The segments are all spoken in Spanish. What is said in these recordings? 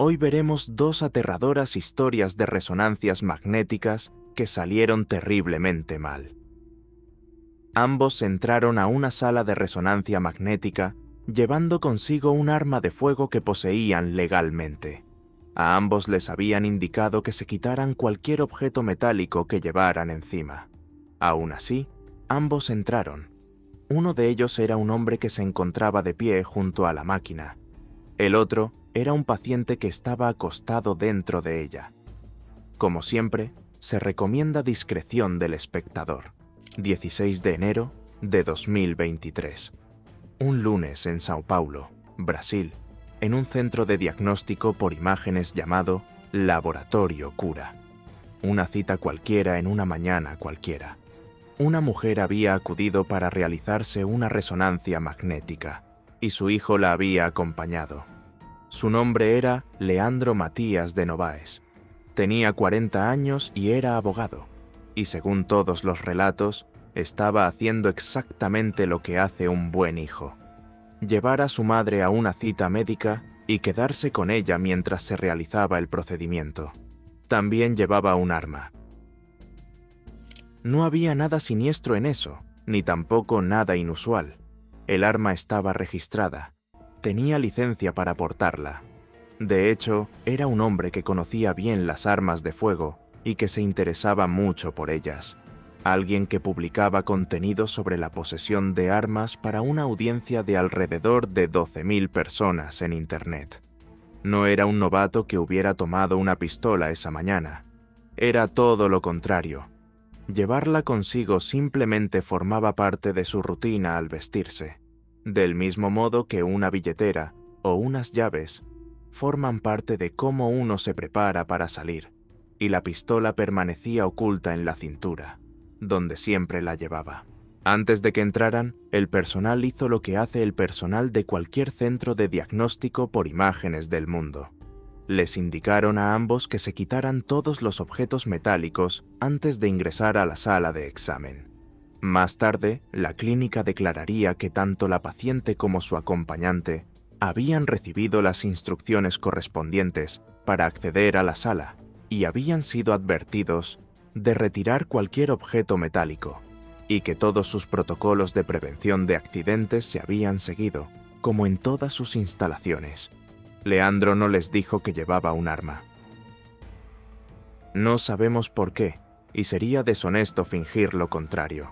Hoy veremos dos aterradoras historias de resonancias magnéticas que salieron terriblemente mal. Ambos entraron a una sala de resonancia magnética llevando consigo un arma de fuego que poseían legalmente. A ambos les habían indicado que se quitaran cualquier objeto metálico que llevaran encima. Aún así, ambos entraron. Uno de ellos era un hombre que se encontraba de pie junto a la máquina. El otro era un paciente que estaba acostado dentro de ella. Como siempre, se recomienda discreción del espectador. 16 de enero de 2023. Un lunes en Sao Paulo, Brasil, en un centro de diagnóstico por imágenes llamado Laboratorio Cura. Una cita cualquiera en una mañana cualquiera. Una mujer había acudido para realizarse una resonancia magnética, y su hijo la había acompañado. Su nombre era Leandro Matías de Novaes. Tenía 40 años y era abogado, y según todos los relatos, estaba haciendo exactamente lo que hace un buen hijo: llevar a su madre a una cita médica y quedarse con ella mientras se realizaba el procedimiento. También llevaba un arma. No había nada siniestro en eso, ni tampoco nada inusual. El arma estaba registrada. Tenía licencia para portarla. De hecho, era un hombre que conocía bien las armas de fuego y que se interesaba mucho por ellas. Alguien que publicaba contenido sobre la posesión de armas para una audiencia de alrededor de 12.000 personas en Internet. No era un novato que hubiera tomado una pistola esa mañana. Era todo lo contrario. Llevarla consigo simplemente formaba parte de su rutina al vestirse, del mismo modo que una billetera o unas llaves forman parte de cómo uno se prepara para salir, y la pistola permanecía oculta en la cintura, donde siempre la llevaba. Antes de que entraran, el personal hizo lo que hace el personal de cualquier centro de diagnóstico por imágenes del mundo. Les indicaron a ambos que se quitaran todos los objetos metálicos antes de ingresar a la sala de examen. Más tarde, la clínica declararía que tanto la paciente como su acompañante habían recibido las instrucciones correspondientes para acceder a la sala y habían sido advertidos de retirar cualquier objeto metálico, y que todos sus protocolos de prevención de accidentes se habían seguido, como en todas sus instalaciones. Leandro no les dijo que llevaba un arma. No sabemos por qué, y sería deshonesto fingir lo contrario.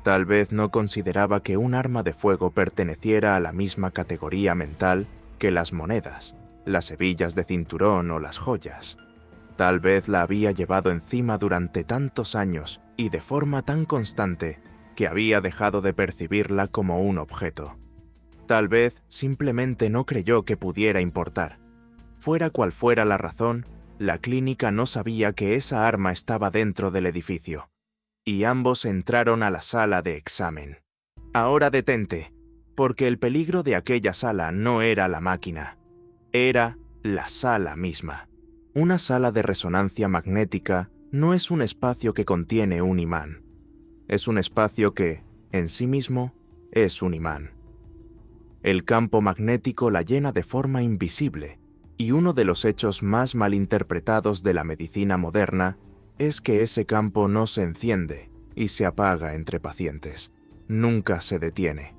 Tal vez no consideraba que un arma de fuego perteneciera a la misma categoría mental que las monedas, las hebillas de cinturón o las joyas. Tal vez la había llevado encima durante tantos años y de forma tan constante que había dejado de percibirla como un objeto. Tal vez simplemente no creyó que pudiera importar. Fuera cual fuera la razón, la clínica no sabía que esa arma estaba dentro del edificio, y ambos entraron a la sala de examen. Ahora detente, porque el peligro de aquella sala no era la máquina, era la sala misma. Una sala de resonancia magnética no es un espacio que contiene un imán. Es un espacio que, en sí mismo, es un imán. El campo magnético la llena de forma invisible, y uno de los hechos más malinterpretados de la medicina moderna es que ese campo no se enciende y se apaga entre pacientes. Nunca se detiene.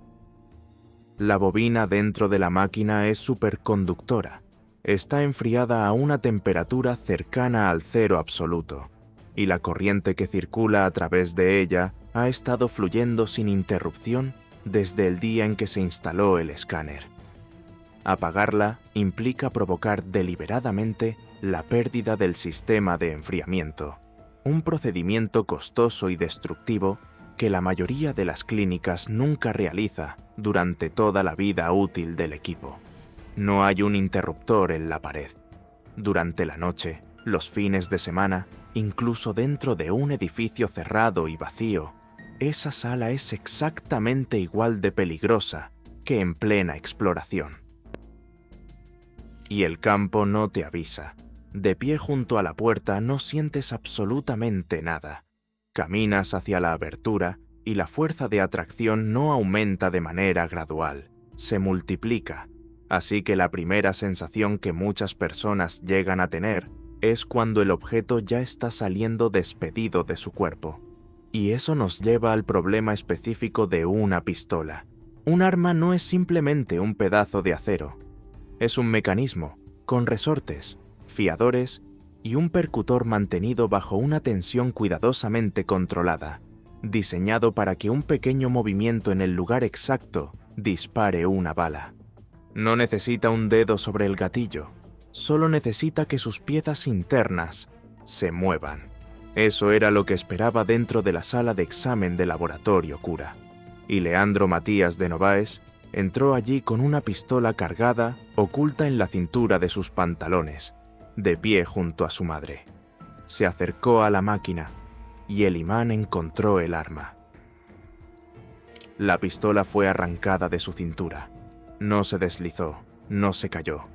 La bobina dentro de la máquina es superconductora. Está enfriada a una temperatura cercana al cero absoluto, y la corriente que circula a través de ella ha estado fluyendo sin interrupción desde el día en que se instaló el escáner. Apagarla implica provocar deliberadamente la pérdida del sistema de enfriamiento, un procedimiento costoso y destructivo que la mayoría de las clínicas nunca realiza durante toda la vida útil del equipo. No hay un interruptor en la pared. Durante la noche, los fines de semana, incluso dentro de un edificio cerrado y vacío, esa sala es exactamente igual de peligrosa que en plena exploración. Y el campo no te avisa. De pie junto a la puerta no sientes absolutamente nada. Caminas hacia la abertura y la fuerza de atracción no aumenta de manera gradual, se multiplica, Así que la primera sensación que muchas personas llegan a tener es cuando el objeto ya está saliendo despedido de su cuerpo. Y eso nos lleva al problema específico de una pistola. Un arma no es simplemente un pedazo de acero. Es un mecanismo, con resortes, fiadores y un percutor mantenido bajo una tensión cuidadosamente controlada, diseñado para que un pequeño movimiento en el lugar exacto dispare una bala. No necesita un dedo sobre el gatillo, solo necesita que sus piezas internas se muevan. Eso era lo que esperaba dentro de la sala de examen de laboratorio cura. Y Leandro Matías de Novaes entró allí con una pistola cargada oculta en la cintura de sus pantalones, de pie junto a su madre. Se acercó a la máquina y el imán encontró el arma. La pistola fue arrancada de su cintura. No se deslizó, no se cayó.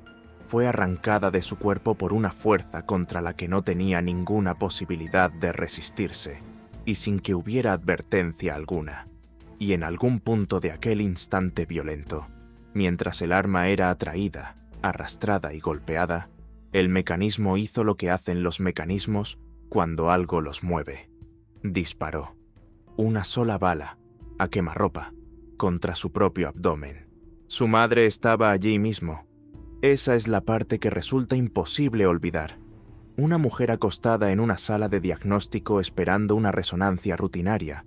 Fue arrancada de su cuerpo por una fuerza contra la que no tenía ninguna posibilidad de resistirse, y sin que hubiera advertencia alguna. Y en algún punto de aquel instante violento, mientras el arma era atraída, arrastrada y golpeada, el mecanismo hizo lo que hacen los mecanismos cuando algo los mueve. Disparó. Una sola bala, a quemarropa, contra su propio abdomen. Su madre estaba allí mismo. Esa es la parte que resulta imposible olvidar. Una mujer acostada en una sala de diagnóstico esperando una resonancia rutinaria,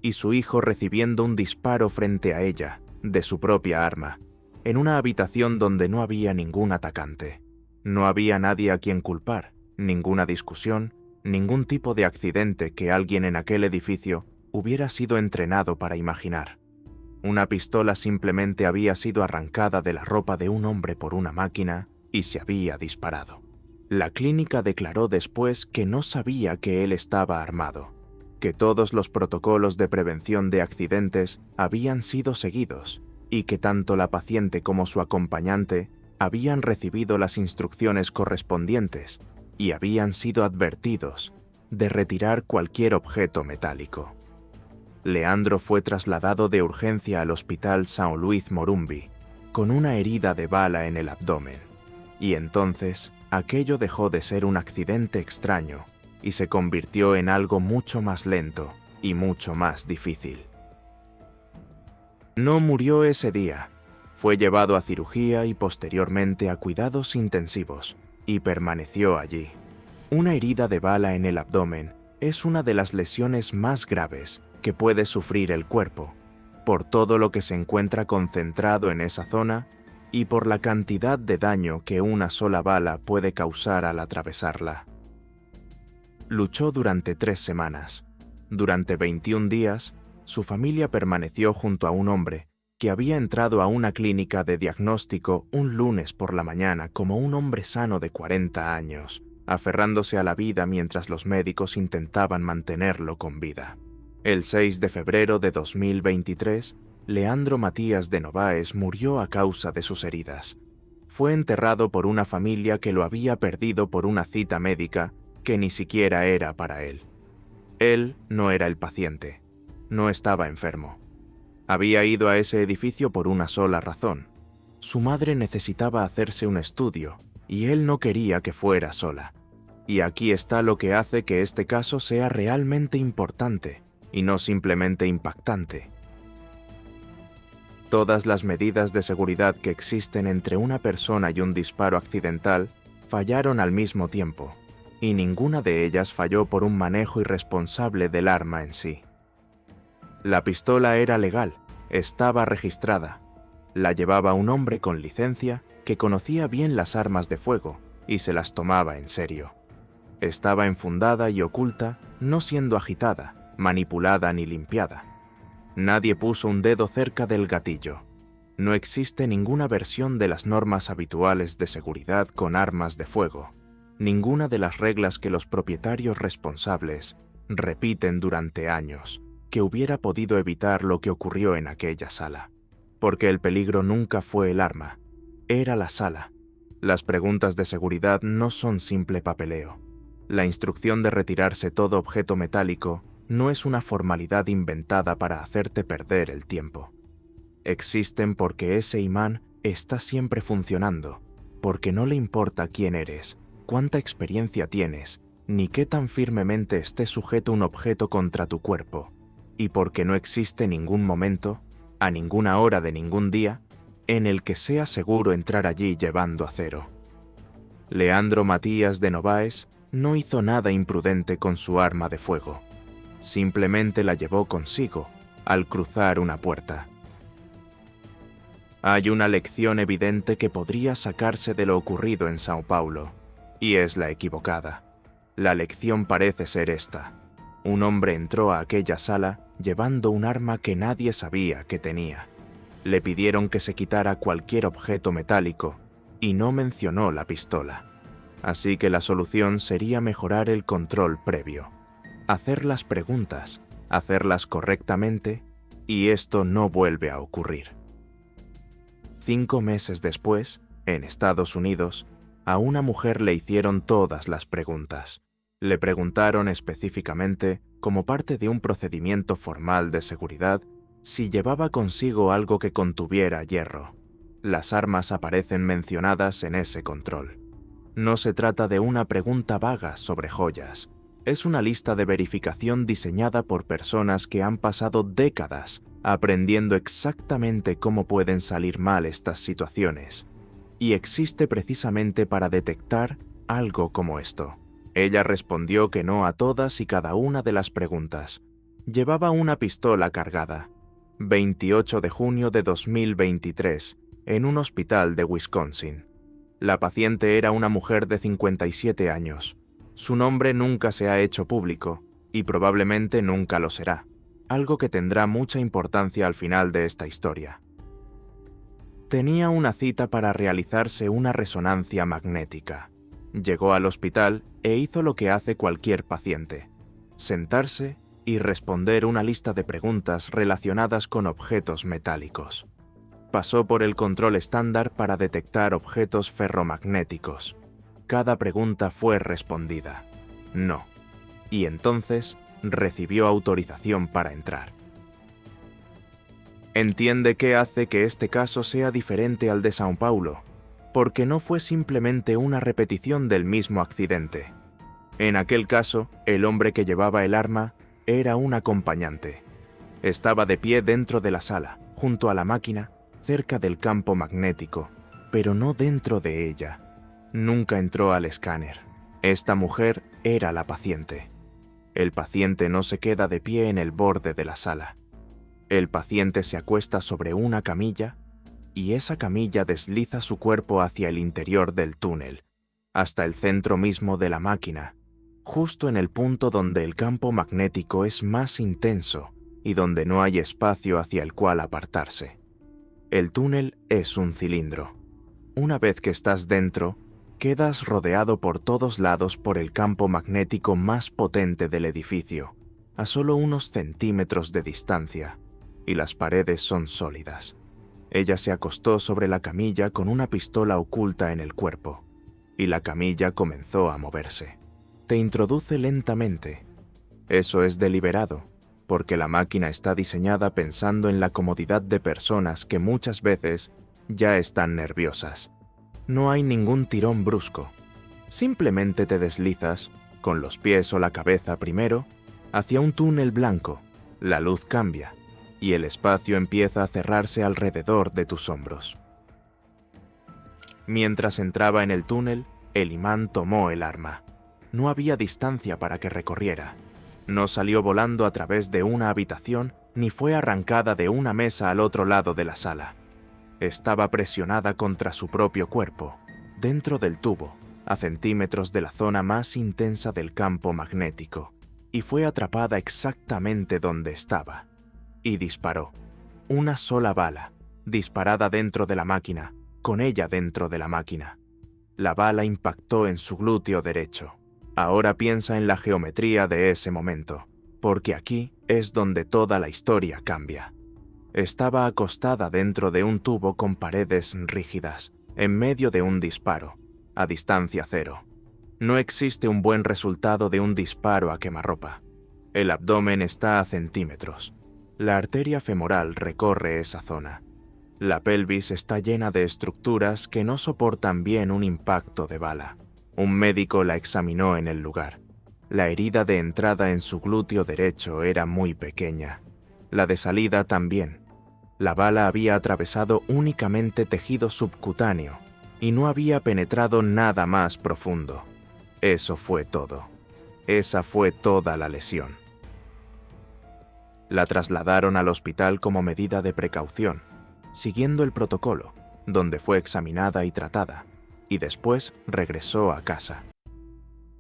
y su hijo recibiendo un disparo frente a ella, de su propia arma, en una habitación donde no había ningún atacante. No había nadie a quien culpar, ninguna discusión, ningún tipo de accidente que alguien en aquel edificio hubiera sido entrenado para imaginar. Una pistola simplemente había sido arrancada de la ropa de un hombre por una máquina y se había disparado. La clínica declaró después que no sabía que él estaba armado, que todos los protocolos de prevención de accidentes habían sido seguidos y que tanto la paciente como su acompañante habían recibido las instrucciones correspondientes y habían sido advertidos de retirar cualquier objeto metálico. Leandro fue trasladado de urgencia al Hospital São Luís Morumbi, con una herida de bala en el abdomen, y entonces aquello dejó de ser un accidente extraño y se convirtió en algo mucho más lento y mucho más difícil. No murió ese día, fue llevado a cirugía y posteriormente a cuidados intensivos, y permaneció allí. Una herida de bala en el abdomen es una de las lesiones más graves que puede sufrir el cuerpo, por todo lo que se encuentra concentrado en esa zona y por la cantidad de daño que una sola bala puede causar al atravesarla. Luchó durante 3 semanas. Durante 21 días, su familia permaneció junto a un hombre que había entrado a una clínica de diagnóstico un lunes por la mañana como un hombre sano de 40 años, aferrándose a la vida mientras los médicos intentaban mantenerlo con vida. El 6 de febrero de 2023, Leandro Matías de Novaes murió a causa de sus heridas. Fue enterrado por una familia que lo había perdido por una cita médica que ni siquiera era para él. Él no era el paciente, no estaba enfermo. Había ido a ese edificio por una sola razón. Su madre necesitaba hacerse un estudio y él no quería que fuera sola. Y aquí está lo que hace que este caso sea realmente importante y no simplemente impactante. Todas las medidas de seguridad que existen entre una persona y un disparo accidental fallaron al mismo tiempo, y ninguna de ellas falló por un manejo irresponsable del arma en sí. La pistola era legal, estaba registrada, la llevaba un hombre con licencia que conocía bien las armas de fuego y se las tomaba en serio. Estaba enfundada y oculta, no siendo agitada, manipulada ni limpiada. Nadie puso un dedo cerca del gatillo. No existe ninguna versión de las normas habituales de seguridad con armas de fuego, ninguna de las reglas que los propietarios responsables repiten durante años, que hubiera podido evitar lo que ocurrió en aquella sala. Porque el peligro nunca fue el arma, era la sala. Las preguntas de seguridad no son simple papeleo. La instrucción de retirarse todo objeto metálico no es una formalidad inventada para hacerte perder el tiempo. Existen porque ese imán está siempre funcionando, porque no le importa quién eres, cuánta experiencia tienes, ni qué tan firmemente esté sujeto un objeto contra tu cuerpo, y porque no existe ningún momento, a ninguna hora de ningún día, en el que sea seguro entrar allí llevando acero. Leandro Matías de Novaes no hizo nada imprudente con su arma de fuego. Simplemente la llevó consigo al cruzar una puerta. Hay una lección evidente que podría sacarse de lo ocurrido en Sao Paulo, y es la equivocada. La lección parece ser esta. Un hombre entró a aquella sala llevando un arma que nadie sabía que tenía. Le pidieron que se quitara cualquier objeto metálico y no mencionó la pistola. Así que la solución sería mejorar el control previo. Hacer las preguntas, hacerlas correctamente, y esto no vuelve a ocurrir. 5 meses después, en Estados Unidos, a una mujer le hicieron todas las preguntas. Le preguntaron específicamente, como parte de un procedimiento formal de seguridad, si llevaba consigo algo que contuviera hierro. Las armas aparecen mencionadas en ese control. No se trata de una pregunta vaga sobre joyas. Es una lista de verificación diseñada por personas que han pasado décadas aprendiendo exactamente cómo pueden salir mal estas situaciones. Y existe precisamente para detectar algo como esto. Ella respondió que no a todas y cada una de las preguntas. Llevaba una pistola cargada. 28 de junio de 2023, en un hospital de Wisconsin. La paciente era una mujer de 57 años. Su nombre nunca se ha hecho público y probablemente nunca lo será, algo que tendrá mucha importancia al final de esta historia. Tenía una cita para realizarse una resonancia magnética. Llegó al hospital e hizo lo que hace cualquier paciente: sentarse y responder una lista de preguntas relacionadas con objetos metálicos. Pasó por el control estándar para detectar objetos ferromagnéticos. Cada pregunta fue respondida: no. Y entonces recibió autorización para entrar. Entiende qué hace que este caso sea diferente al de Sao Paulo, porque no fue simplemente una repetición del mismo accidente. En aquel caso, el hombre que llevaba el arma era un acompañante. Estaba de pie dentro de la sala, junto a la máquina, cerca del campo magnético, pero no dentro de ella. Nunca entró al escáner. Esta mujer era la paciente. El paciente no se queda de pie en el borde de la sala. El paciente se acuesta sobre una camilla y esa camilla desliza su cuerpo hacia el interior del túnel, hasta el centro mismo de la máquina, justo en el punto donde el campo magnético es más intenso y donde no hay espacio hacia el cual apartarse. El túnel es un cilindro. Una vez que estás dentro, quedas rodeado por todos lados por el campo magnético más potente del edificio, a solo unos centímetros de distancia, y las paredes son sólidas. Ella se acostó sobre la camilla con una pistola oculta en el cuerpo, y la camilla comenzó a moverse. Te introduce lentamente. Eso es deliberado, porque la máquina está diseñada pensando en la comodidad de personas que muchas veces ya están nerviosas. No hay ningún tirón brusco. Simplemente te deslizas, con los pies o la cabeza primero, hacia un túnel blanco. La luz cambia, y el espacio empieza a cerrarse alrededor de tus hombros. Mientras entraba en el túnel, el imán tomó el arma. No había distancia para que recorriera. No salió volando a través de una habitación ni fue arrancada de una mesa al otro lado de la sala. Estaba presionada contra su propio cuerpo, dentro del tubo, a centímetros de la zona más intensa del campo magnético, y fue atrapada exactamente donde estaba. Y disparó. Una sola bala, disparada dentro de la máquina, con ella dentro de la máquina. La bala impactó en su glúteo derecho. Ahora piensa en la geometría de ese momento, porque aquí es donde toda la historia cambia. Estaba acostada dentro de un tubo con paredes rígidas, en medio de un disparo, a distancia cero. No existe un buen resultado de un disparo a quemarropa. El abdomen está a centímetros. La arteria femoral recorre esa zona. La pelvis está llena de estructuras que no soportan bien un impacto de bala. Un médico la examinó en el lugar. La herida de entrada en su glúteo derecho era muy pequeña. La de salida también. La bala había atravesado únicamente tejido subcutáneo y no había penetrado nada más profundo. Eso fue todo. Esa fue toda la lesión. La trasladaron al hospital como medida de precaución, siguiendo el protocolo, donde fue examinada y tratada, y después regresó a casa.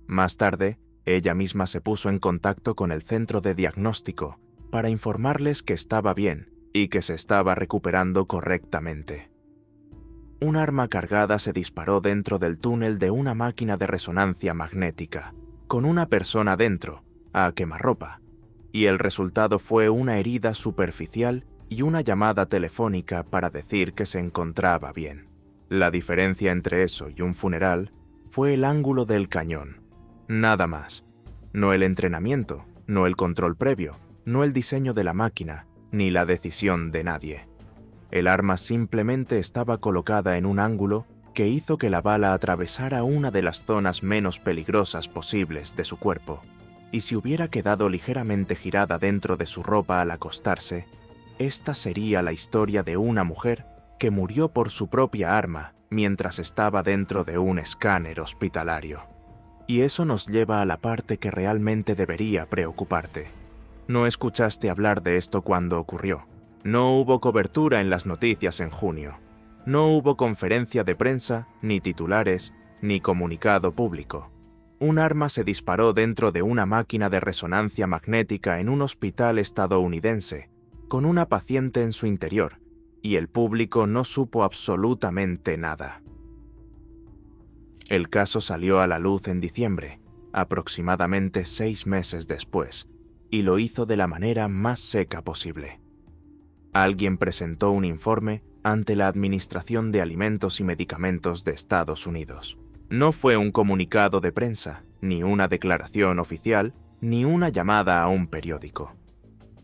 Más tarde, ella misma se puso en contacto con el centro de diagnóstico para informarles que estaba bien y que se estaba recuperando correctamente. Un arma cargada se disparó dentro del túnel de una máquina de resonancia magnética, con una persona dentro, a quemarropa, y el resultado fue una herida superficial y una llamada telefónica para decir que se encontraba bien. La diferencia entre eso y un funeral fue el ángulo del cañón. Nada más. No el entrenamiento, no el control previo, no el diseño de la máquina, ni la decisión de nadie. El arma simplemente estaba colocada en un ángulo que hizo que la bala atravesara una de las zonas menos peligrosas posibles de su cuerpo, y si hubiera quedado ligeramente girada dentro de su ropa al acostarse, esta sería la historia de una mujer que murió por su propia arma mientras estaba dentro de un escáner hospitalario. Y eso nos lleva a la parte que realmente debería preocuparte. No escuchaste hablar de esto cuando ocurrió. No hubo cobertura en las noticias en junio. No hubo conferencia de prensa, ni titulares, ni comunicado público. Un arma se disparó dentro de una máquina de resonancia magnética en un hospital estadounidense, con una paciente en su interior, y el público no supo absolutamente nada. El caso salió a la luz en diciembre, aproximadamente 6 meses después, y lo hizo de la manera más seca posible. Alguien presentó un informe ante la Administración de Alimentos y Medicamentos de Estados Unidos. No fue un comunicado de prensa, ni una declaración oficial, ni una llamada a un periódico.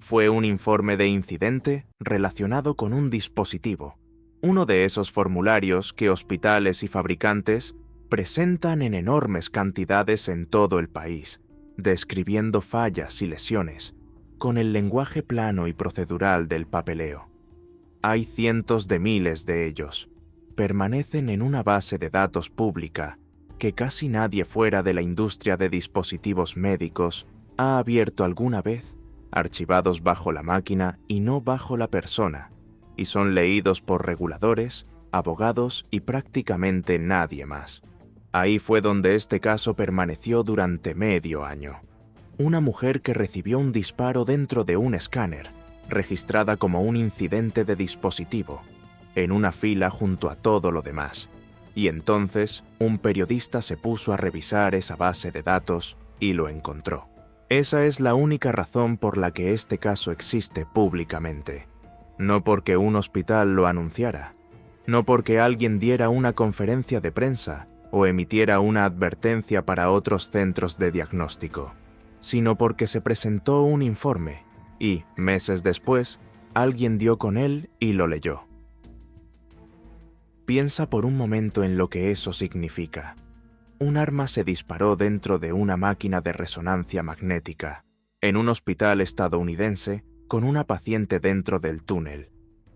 Fue un informe de incidente relacionado con un dispositivo, uno de esos formularios que hospitales y fabricantes presentan en enormes cantidades en todo el país, describiendo fallas y lesiones, con el lenguaje plano y procedural del papeleo. Hay cientos de miles de ellos. Permanecen en una base de datos pública que casi nadie fuera de la industria de dispositivos médicos ha abierto alguna vez, archivados bajo la máquina y no bajo la persona, y son leídos por reguladores, abogados y prácticamente nadie más. Ahí fue donde este caso permaneció durante medio año. Una mujer que recibió un disparo dentro de un escáner, registrada como un incidente de dispositivo, en una fila junto a todo lo demás. Y entonces, un periodista se puso a revisar esa base de datos y lo encontró. Esa es la única razón por la que este caso existe públicamente. No porque un hospital lo anunciara, no porque alguien diera una conferencia de prensa o emitiera una advertencia para otros centros de diagnóstico, sino porque se presentó un informe y, meses después, alguien dio con él y lo leyó. Piensa por un momento en lo que eso significa. Un arma se disparó dentro de una máquina de resonancia magnética, en un hospital estadounidense, con una paciente dentro del túnel,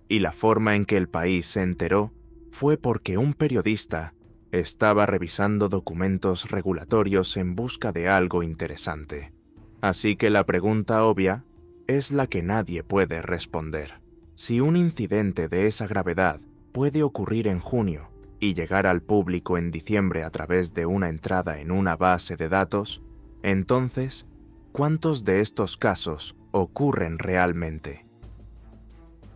y la forma en que el país se enteró fue porque un periodista estaba revisando documentos regulatorios en busca de algo interesante. Así que la pregunta obvia es la que nadie puede responder. Si un incidente de esa gravedad puede ocurrir en junio y llegar al público en diciembre a través de una entrada en una base de datos, entonces, ¿cuántos de estos casos ocurren realmente?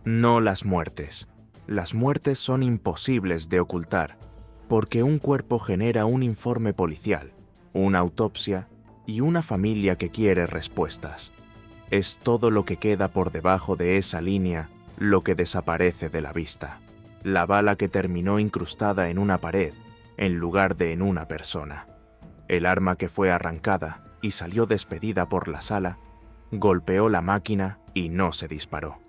No las muertes. Las muertes son imposibles de ocultar, porque un cuerpo genera un informe policial, una autopsia y una familia que quiere respuestas. Es todo lo que queda por debajo de esa línea lo que desaparece de la vista. La bala que terminó incrustada en una pared en lugar de en una persona. El arma que fue arrancada y salió despedida por la sala, golpeó la máquina y no se disparó.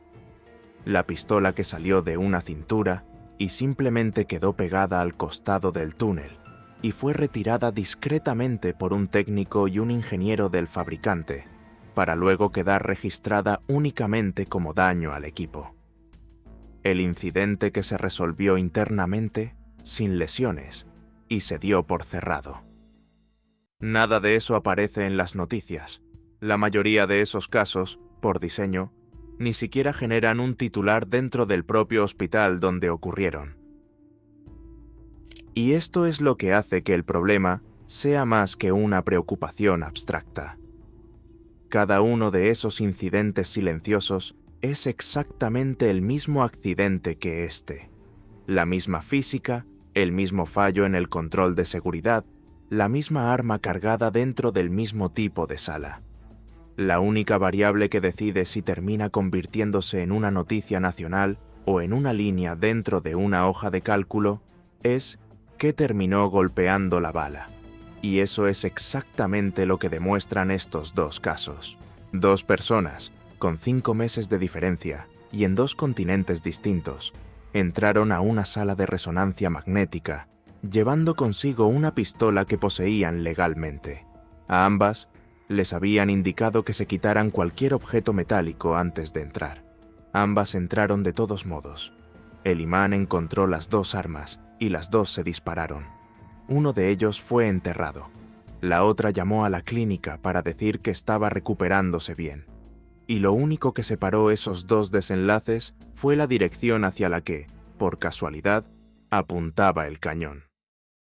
la pistola que salió de una cintura y simplemente quedó pegada al costado del túnel, y fue retirada discretamente por un técnico y un ingeniero del fabricante, para luego quedar registrada únicamente como daño al equipo. El incidente que se resolvió internamente, sin lesiones, y se dio por cerrado. Nada de eso aparece en las noticias. La mayoría de esos casos, por diseño, ni siquiera generan un titular dentro del propio hospital donde ocurrieron. Y esto es lo que hace que el problema sea más que una preocupación abstracta. Cada uno de esos incidentes silenciosos es exactamente el mismo accidente que este. La misma física, el mismo fallo en el control de seguridad, la misma arma cargada dentro del mismo tipo de sala. La única variable que decide si termina convirtiéndose en una noticia nacional o en una línea dentro de una hoja de cálculo es qué terminó golpeando la bala. Y eso es exactamente lo que demuestran estos dos casos. Dos personas, con 5 meses de diferencia y en 2 continentes distintos, entraron a una sala de resonancia magnética, llevando consigo una pistola que poseían legalmente. A ambas les habían indicado que se quitaran cualquier objeto metálico antes de entrar. Ambas entraron de todos modos. El imán encontró las 2 armas y las 2 se dispararon. Uno de ellos fue enterrado. La otra llamó a la clínica para decir que estaba recuperándose bien. Y lo único que separó esos 2 desenlaces fue la dirección hacia la que, por casualidad, apuntaba el cañón.